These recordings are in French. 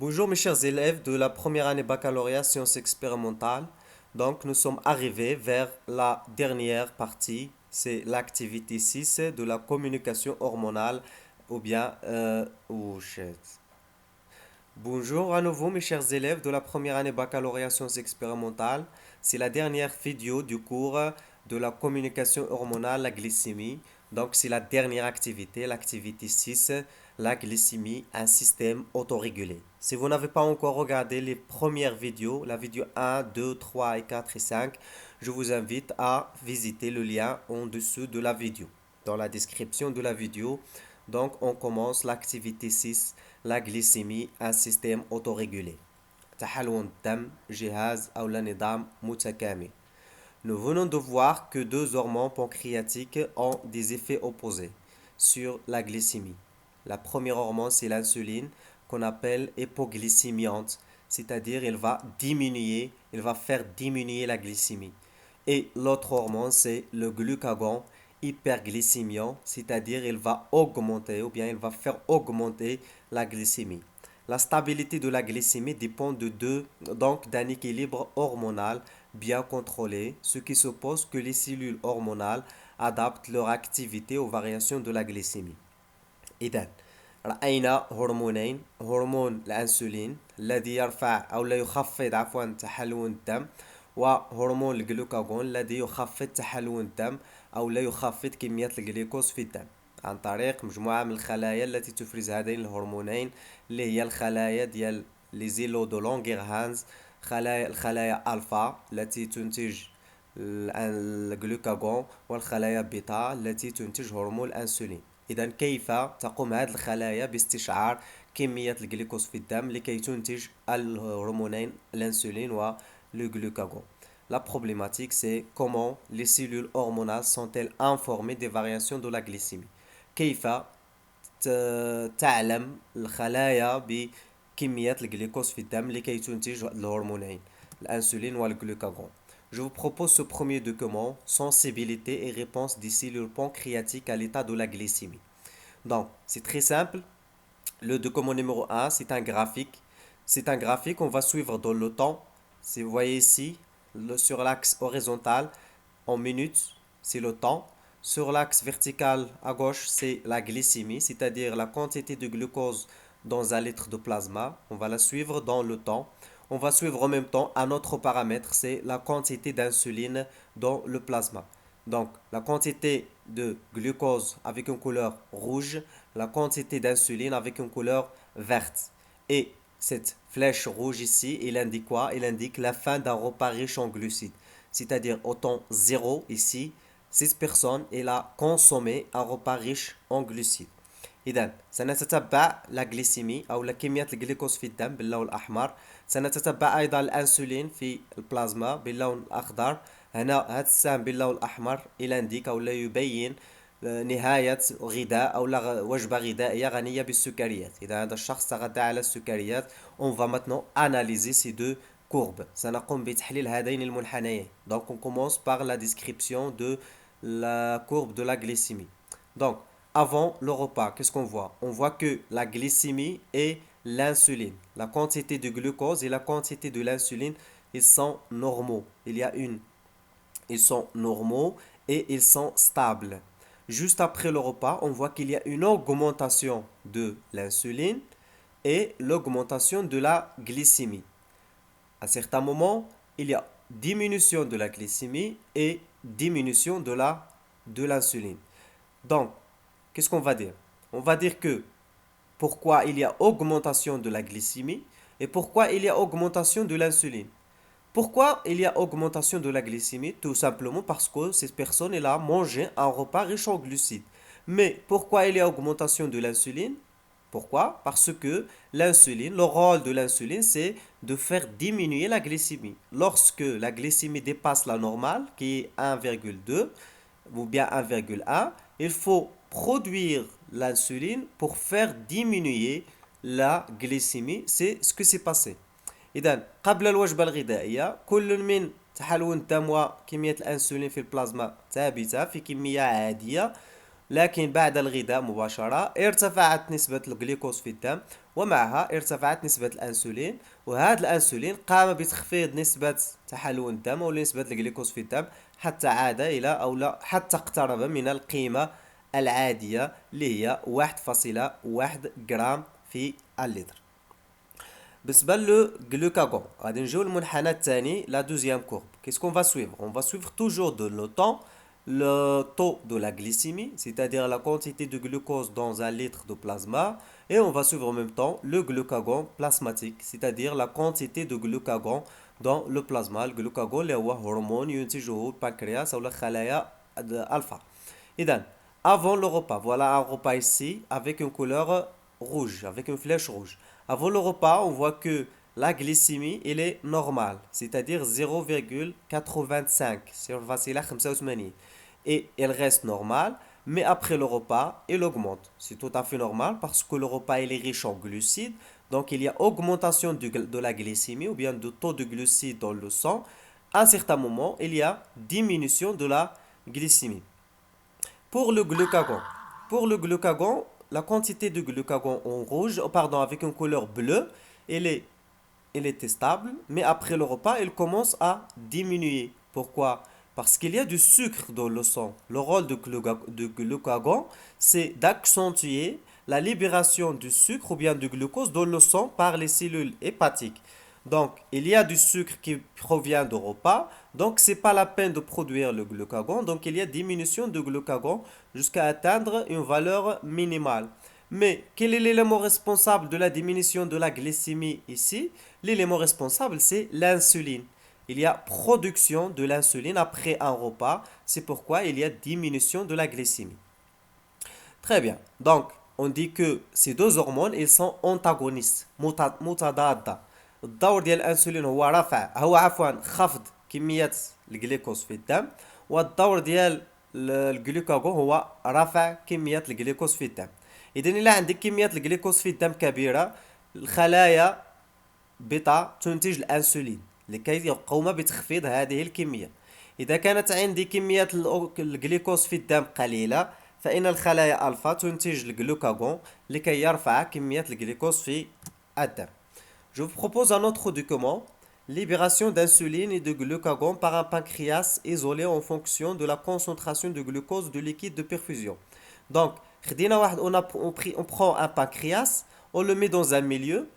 Bonjour mes chers élèves de la première année baccalauréat sciences expérimentales. Donc nous sommes arrivés vers la dernière partie, c'est l'activité 6 de la communication hormonale ou bien oh shit. Bonjour à nouveau mes chers élèves de la première année baccalauréat sciences expérimentales. C'est la dernière vidéo du cours de la communication hormonale, la glycémie. Donc c'est la dernière activité, l'activité 6, la glycémie, un système autorégulé. Si vous n'avez pas encore regardé les premières vidéos, la vidéo 1, 2, 3 et 4 et 5, je vous invite à visiter le lien en dessous de la vidéo, dans la description de la vidéo. Donc, on commence l'activité 6, la glycémie, un système autorégulé. تحلل الدم جهاز أو نظام متكامل. Nous venons de voir que deux hormones pancréatiques ont des effets opposés sur la glycémie. La première hormone, c'est l'insuline qu'on appelle hypoglycémiante, c'est-à-dire elle va faire diminuer la glycémie. Et l'autre hormone, c'est le glucagon hyperglycémiant, c'est-à-dire il va augmenter ou bien il va faire augmenter la glycémie. La stabilité de la glycémie dépend donc d'un équilibre hormonal bien contrôlé, ce qui suppose que les cellules hormonales adaptent leur activité aux variations de la glycémie. إذا رأينا هرمونين، هرمون الأنسولين الذي يرفع أو لا يخفض تحلل الدم، وهرمون الجلوكاغون الذي يخفض تحلل الدم أو لا يخفض كمية الجليكوز في الدم عن طريق مجموعة من الخلايا التي تفرز هذين الهرمونين، اللي هي الخلايا ديال لي زيلو دو لونغيرهانز، الخلايا ألفا التي تنتج الجلوكاغون، والخلايا بيتا التي تنتج هرمون الأنسولين. إذا كيف تقوم هذه الخلايا باستشعار كمية الجليكوز في الدم لكي تنتج الهرمونين الانسولين والglucagon. La problématique, c'est comment les cellules hormonales sont-elles informées des variations de la glycémie. كيف تعلم الخلايا بكمية الجليكوز في الدم لكي تنتج الهرمونين الانسولين والglucagon. Je vous propose ce premier document, sensibilité et réponse des cellules pancréatiques à l'état de la glycémie. Donc, c'est très simple. Le document numéro 1, c'est un graphique. C'est un graphique qu'on va suivre dans le temps. Si vous voyez ici, sur l'axe horizontal, en minutes, c'est le temps. Sur l'axe vertical à gauche, c'est la glycémie, c'est-à-dire la quantité de glucose dans un litre de plasma. On va la suivre dans le temps. On va suivre en même temps un autre paramètre, c'est la quantité d'insuline dans le plasma. Donc, la quantité de glucose avec une couleur rouge, la quantité d'insuline avec une couleur verte. Et cette flèche rouge ici, il indique quoi? Il indique la fin d'un repas riche en glucides. C'est-à-dire au temps 0 ici, 6 personnes, il a consommé un repas riche en glucides. إذا سنتتبع لا جليسيمي أو كمية الجليكوز في الدم باللون الأحمر. سنتتبع أيضا الأنسولين في البلازما باللون الأخضر. هنا هذا السهم باللون الأحمر يلانديك أو لا يبين نهاية غذاء أو وجبة غذائية غنية بالسكريات. إذا هذا الشخص تغذى على السكريات. On va maintenant analyser ces deux courbes. سنقوم بتحليل هذين المنحنيين. Donc on commence par la description de la courbe de la glycémie. Donc avant le repas, qu'est-ce qu'on voit? On voit que la glycémie et l'insuline, la quantité de glucose et la quantité de l'insuline, ils sont normaux. Ils sont normaux et ils sont stables. Juste après le repas, on voit qu'il y a une augmentation de l'insuline et l'augmentation de la glycémie. À certains moments, il y a diminution de la glycémie et diminution de l'insuline. Donc, qu'est-ce qu'on va dire? On va dire que pourquoi il y a augmentation de la glycémie et pourquoi il y a augmentation de l'insuline. Pourquoi il y a augmentation de la glycémie? Tout simplement parce que cette personne elle a mangé un repas riche en glucides. Mais pourquoi il y a augmentation de l'insuline? Pourquoi? Parce que l'insuline, le rôle de l'insuline, c'est de faire diminuer la glycémie. Lorsque la glycémie dépasse la normale, qui est 1,2 ou bien 1,1, il faut produire l'insuline pour faire diminuer la glycémie. C'est ce que s'est passé. إذا قبل الوجبة الغذائية كل من تحلل الدم وكمية الأنسولين في البلازما ثابتة في كمية عادية. لكن بعد الغذاء مباشرة ارتفعت نسبة الجلوكوز في الدم، ومعها ارتفعت نسبة الأنسولين، وهذا الأنسولين قام بتخفيض نسبة تحلل الدم أو نسبة الجلوكوز في الدم حتى عاد إلى أو لا حتى اقترب من القيمة العادية اللي هي 1.1 جرام في اللتر. بالنسبة لو glucagon غادي نجيو للمنحنى الثاني لا دوزيام كورب. Qu'est-ce qu'on va suivre? On va suivre toujours de le temps le taux de la glycémie, c'est-à-dire la quantité de glucose dans un litre de plasma, et on va suivre en même temps le glucagon plasmatique, c'est-à-dire la quantité de glucagon dans le plasma. Le glucagon اللي هو هرمون ينتجه البنكرياس أو الخلايا الألفا. إذن avant le repas, voilà un repas ici avec une couleur rouge, avec une flèche rouge. Avant le repas, on voit que la glycémie, elle est normale, c'est-à-dire 0,85 sur facile 85. Et elle reste normale, mais après le repas, elle augmente. C'est tout à fait normal parce que le repas il est riche en glucides, donc il y a augmentation de la glycémie ou bien du taux de glucides dans le sang. À un certain moment, il y a diminution de la glycémie. Pour le glucagon, la quantité de glucagon en rouge, pardon, avec une couleur bleue, elle est, elle était stable, mais après le repas, elle commence à diminuer. Pourquoi? Parce qu'il y a du sucre dans le sang. Le rôle de glucagon, c'est d'accentuer la libération du sucre ou bien du glucose dans le sang par les cellules hépatiques. Donc, il y a du sucre qui provient du repas, donc c'est pas la peine de produire le glucagon, donc il y a diminution de glucagon jusqu'à atteindre une valeur minimale. Mais quel est l'élément responsable de la diminution de la glycémie ici? L'élément responsable, c'est l'insuline. Il y a production de l'insuline après un repas, c'est pourquoi il y a diminution de la glycémie. Très bien. Donc, on dit que ces deux hormones, ils sont antagonistes, متضادة. الدور ديال الانسولين هو عفوا خفض كمية الجليكوز في الدم، والدور ديال الجلوكاغون هو رفع كمية الجليكوز في الدم. إذا إلا عندك كمية الجليكوز في الدم كبيرة، الخلايا بطا تنتج الأنسولين لكي يقوم بتخفيض هذه الكمية. إذا كانت عندي كمية الجليكوز في الدم قليلة، فإن الخلايا ألفا تنتج الجلوكاغون لكي يرفع كمية الجليكوز في الدم. Je vous propose un autre document, libération d'insuline et de glucagon par un pancréas isolé en fonction de la concentration de glucose du liquide de perfusion. Donc, on prend un pancréas, on le met dans un milieu.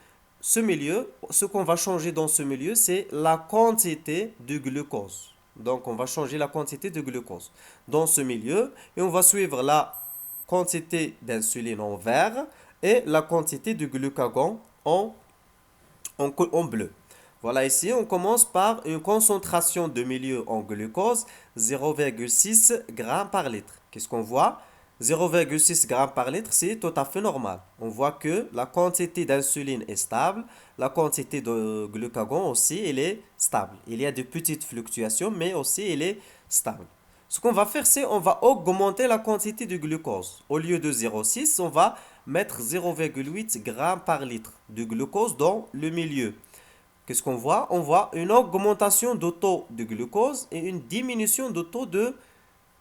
Ce qu'on va changer dans ce milieu, c'est la quantité de glucose. Donc, on va changer la quantité de glucose dans ce milieu et on va suivre la quantité d'insuline en vert et la quantité de glucagon en bleu. Voilà, ici, on commence par une concentration de milieu en glucose, 0,6 g par litre. Qu'est-ce qu'on voit? 0,6 g par litre, c'est tout à fait normal. On voit que la quantité d'insuline est stable, la quantité de glucagon aussi, elle est stable. Il y a de petites fluctuations, mais aussi elle est stable. Ce qu'on va faire, c'est on va augmenter la quantité de glucose. Au lieu de 0,6, on va mettre 0,8 g par litre de glucose dans le milieu. Qu'est-ce qu'on voit? On voit une augmentation de taux de glucose et une diminution de taux de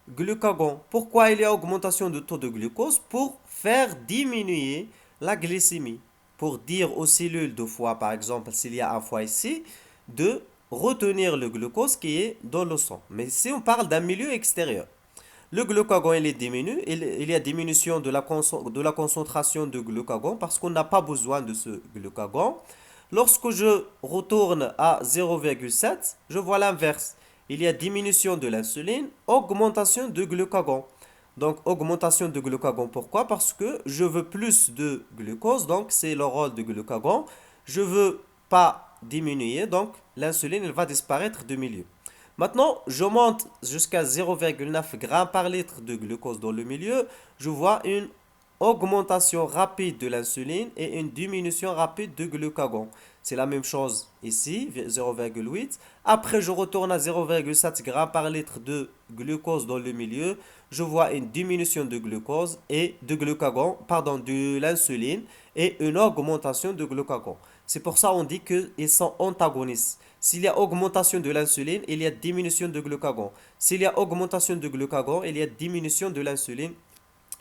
glucagon. Pourquoi il y a augmentation de taux de glucose? Pour faire diminuer la glycémie. Pour dire aux cellules de foie, par exemple, s'il y a un foie ici, de retenir le glucose qui est dans le sang. Mais si on parle d'un milieu extérieur, le glucagon il est diminué, il y a diminution de la concentration de glucagon parce qu'on n'a pas besoin de ce glucagon. Lorsque je retourne à 0,7, je vois l'inverse. Il y a diminution de l'insuline, augmentation de glucagon. Donc augmentation de glucagon, pourquoi? Parce que je veux plus de glucose, donc c'est le rôle de glucagon. Je veux pas diminuer, donc l'insuline elle va disparaître du milieu. Maintenant, je monte jusqu'à 0,9 g par litre de glucose dans le milieu. Je vois une augmentation rapide de l'insuline et une diminution rapide de glucagon. C'est la même chose ici, 0,8. Après, je retourne à 0,7 g par litre de glucose dans le milieu. Je vois une diminution de glucose et de glucagon, pardon, de l'insuline et une augmentation de glucagon. C'est pour ça qu'on dit qu'ils sont antagonistes. S'il y a augmentation de l'insuline, il y a diminution de glucagon. S'il y a augmentation de glucagon, il y a diminution de l'insuline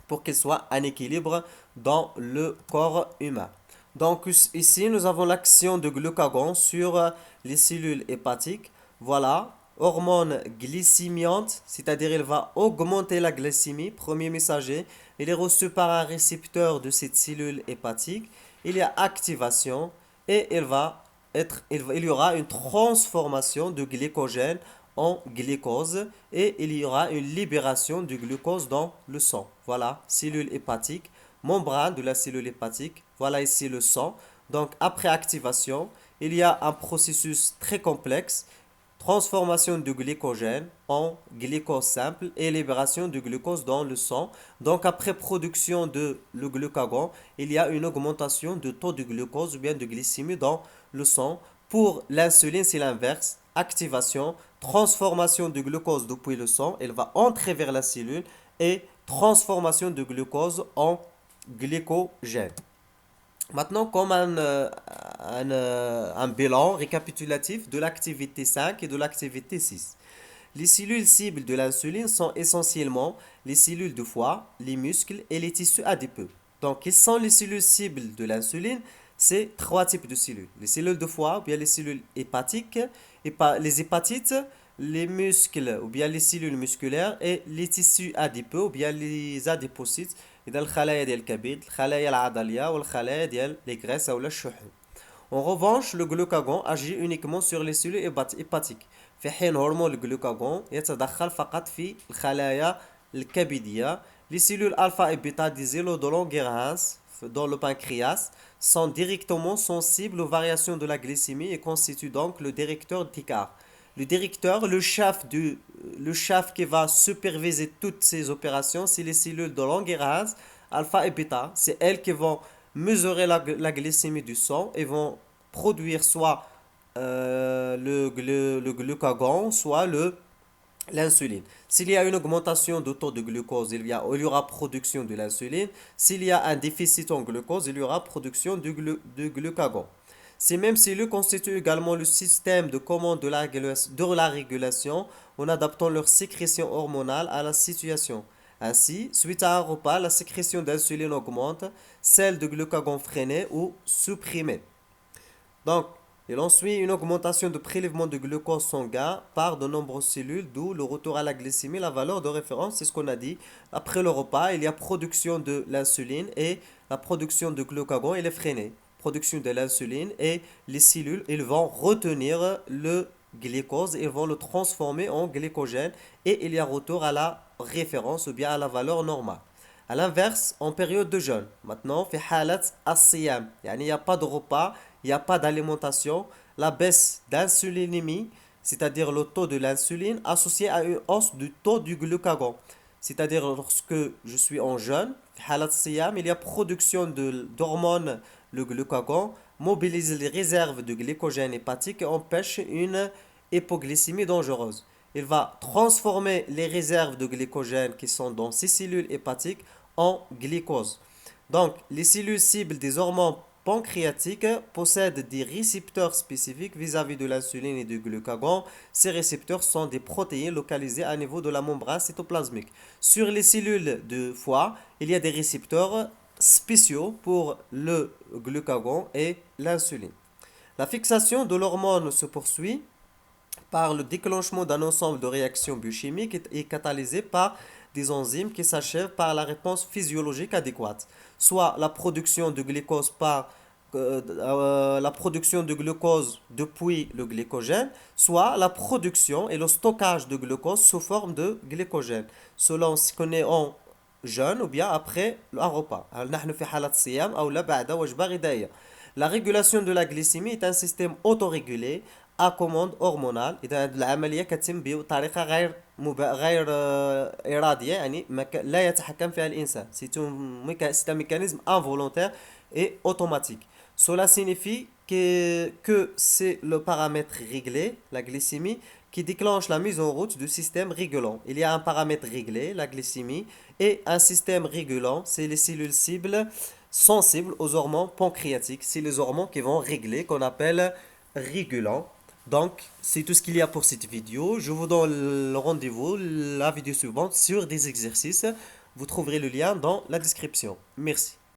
pour qu'il soit en équilibre dans le corps humain. Donc ici, nous avons l'action de glucagon sur les cellules hépatiques. Voilà, hormone glycémiante, c'est-à-dire elle va augmenter la glycémie, premier messager. Il est reçu par un récepteur de cette cellule hépatique. Il y a activation et il y aura une transformation de glycogène en glucose et il y aura une libération du glucose dans le sang. Voilà, cellule hépatique, membrane de la cellule hépatique. Voilà ici le sang. Donc après activation, il y a un processus très complexe, transformation du glycogène en glucose simple et libération du glucose dans le sang. Donc après production de le glucagon, il y a une augmentation du taux de glucose ou bien de glycémie dans le sang. Pour l'insuline, c'est l'inverse. Activation, transformation du glucose depuis le sang, elle va entrer vers la cellule et transformation du glucose en glycogène. Maintenant, comme un bilan récapitulatif de l'activité 5 et de l'activité 6. Les cellules cibles de l'insuline sont essentiellement les cellules du foie, les muscles et les tissus adipeux. Donc, quelles sont les cellules cibles de l'insuline? C'est trois types de cellules. Les cellules de foie, ou bien les cellules hépatiques, les hépatites, les muscles, ou bien les cellules musculaires, et les tissus adipeux, ou bien les adipocytes. إذا الخلايا ديال الكبد الخلايا العضلية والخلايا ديال les graisses أو الشحوم. En revanche, le glucagon agit uniquement sur les cellules hépatiques. في حين هرمون الجلوكاغون يتدخل فقط في الخلايا الكبدية. Les cellules alpha et bêta des Langerhans dans le pancréas sont directement sensibles aux variations de la glycémie et constituent donc le directeur d'ICAR. Le directeur, le chef qui va superviser toutes ces opérations, c'est les cellules de Langerhans, alpha et bêta. C'est elles qui vont mesurer la glycémie du sang et vont produire soit le glucagon, soit l'insuline. S'il y a une augmentation du taux de glucose, il y aura production de l'insuline. S'il y a un déficit en glucose, il y aura production de glucagon. Ces mêmes cellules constituent également le système de commande de la régulation en adaptant leur sécrétion hormonale à la situation. Ainsi, suite à un repas, la sécrétion d'insuline augmente, celle de glucagon freinée ou supprimée. Donc, il en suit une augmentation de prélèvement de glucose sanguin par de nombreuses cellules, d'où le retour à la glycémie, la valeur de référence, c'est ce qu'on a dit. Après le repas, il y a production de l'insuline et la production de glucagon, elle est freinée. Production de l'insuline et les cellules, ils vont retenir le glucose, ils vont le transformer en glycogène et il y a retour à la référence ou bien à la valeur normale. À l'inverse, en période de jeûne, maintenant, في حالة الصيام, يعني il n'y a pas de repas, il n'y a pas d'alimentation, la baisse d'insulinémie, c'est-à-dire le taux de l'insuline associé à une hausse du taux du glucagon. C'est-à-dire lorsque je suis en jeûne, في حالة الصيام, il y a production d'hormones, le glucagon, mobilise les réserves de glycogène hépatique et empêche une hypoglycémie dangereuse. Il va transformer les réserves de glycogène qui sont dans ces cellules hépatiques en glucose. Donc, les cellules cibles des hormones pancréatiques possèdent des récepteurs spécifiques vis-à-vis de l'insuline et du glucagon. Ces récepteurs sont des protéines localisées à niveau de la membrane cytoplasmique. Sur les cellules de foie, il y a des récepteurs spéciaux pour le glucagon et l'insuline. La fixation de l'hormone se poursuit par le déclenchement d'un ensemble de réactions biochimiques et catalysées par des enzymes qui s'achèvent par la réponse physiologique adéquate, soit la production de glucose la production de glucose depuis le glycogène, soit la production et le stockage de glucose sous forme de glycogène, selon ce qu'on est en jeûne ou bien après un repas. La régulation de la glycémie est un système autorégulé à commande hormonale. إذا العملية كتتم بطريقة غير إرادية يعني لا يتحكم فيها الإنسان. C'est un mécanisme involontaire et automatique. Cela signifie que c'est le paramètre réglé, la glycémie, qui déclenche la mise en route du système régulant. Il y a un paramètre réglé, la glycémie, et un système régulant, c'est les cellules cibles sensibles aux hormones pancréatiques. C'est les hormones qui vont régler, qu'on appelle régulants. Donc, c'est tout ce qu'il y a pour cette vidéo. Je vous donne le rendez-vous, la vidéo suivante, sur des exercices Vous trouverez le lien dans la description. Merci.